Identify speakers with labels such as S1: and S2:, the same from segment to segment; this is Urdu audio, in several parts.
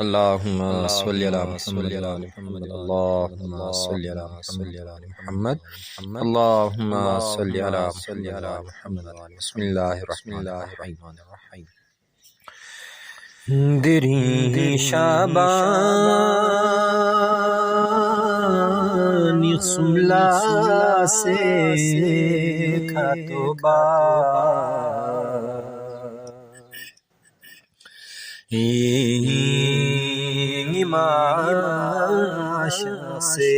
S1: اللهم صل على محمد وعلى آل محمد. اللهم صل على محمد وعلى آل محمد. اللهم صل على محمد وعلى آل محمد. بسم الله الرحمن الرحيم. دری شعبان سملا سے خطبہ ماشا سے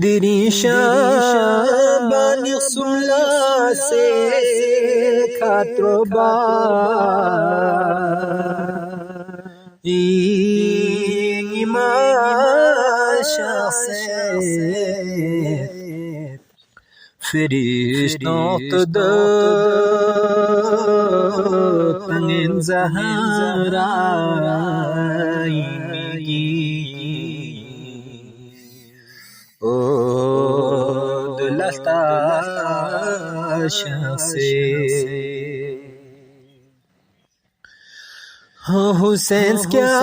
S1: دری شعبان سملا سے خطبہ ماشا سے فرشتوں تنگ زہرا او دلستاش سے حسین کیا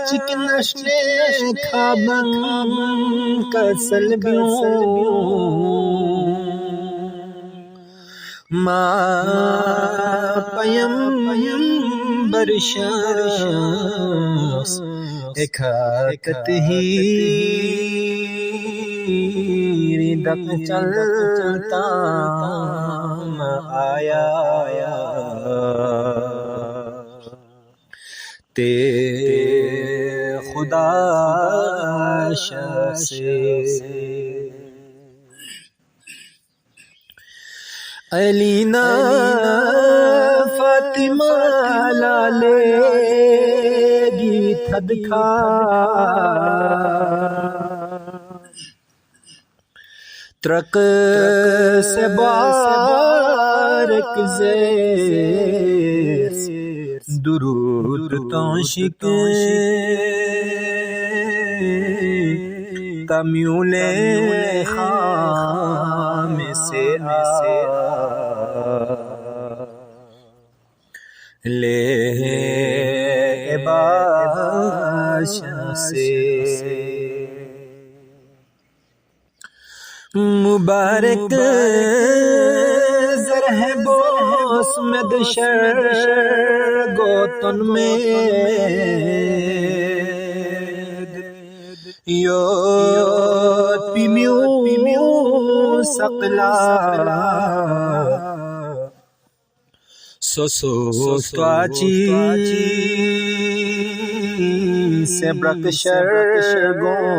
S1: چکنش نے خوابن کسل بیوں ما پیم برشاس اکھاکت ہی ردک چلتا آیا تے خدا سے علینا فاطمہ لالے گی تھدکھا ترک سے بارک زیر درود تانشک تمیول خام سے لے بادشاہ سے مبارک زرہ بوس میں دشر گوتن میں یو پیمیو سقلا سو تواچی سے برک شرگون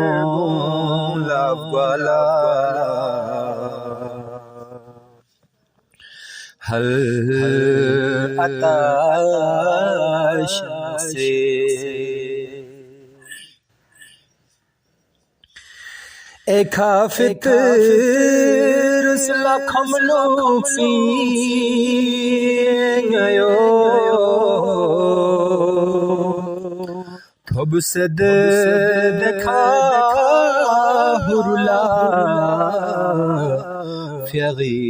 S1: لابوالا حل عطاش سے ایک خافت رسلا کھملو فی گیو تھوب سد دکھا ہرلا فیغی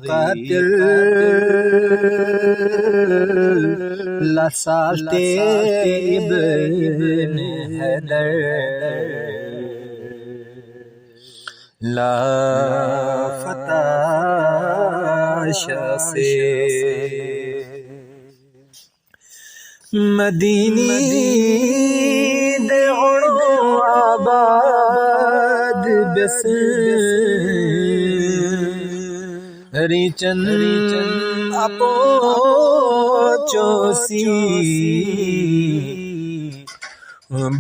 S1: قاتل لسالتے ابن حیدر لا فتاش سے مدینی دے غڑو آباد بس ریچن اپو چوسی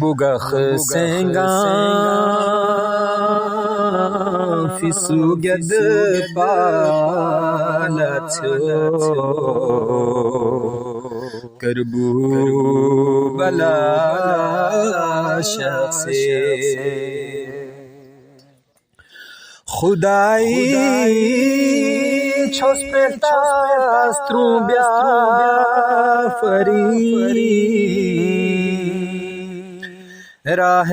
S1: بگخ سنگان فیسو گد پالت کربو بلا شخص خدائی چھوس پیتاستروں بیا فری راہ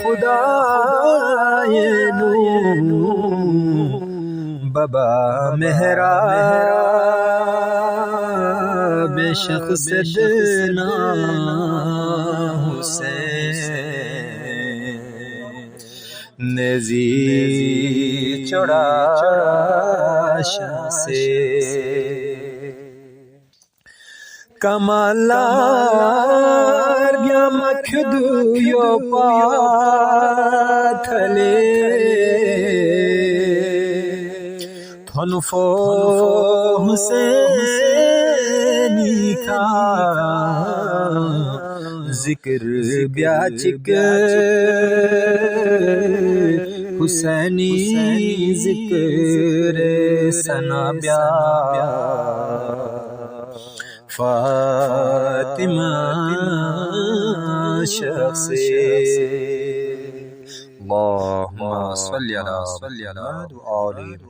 S1: خدا نو بابا مہرا شخص دنا حسین نزی چڑا سے کمالار گیا مکھدو یو پاتھلے تھنفو حسینی کا ذکر بیاچک حسینی ذکر سنا بیا فاطمہ شخص اللہم صلی علی محمد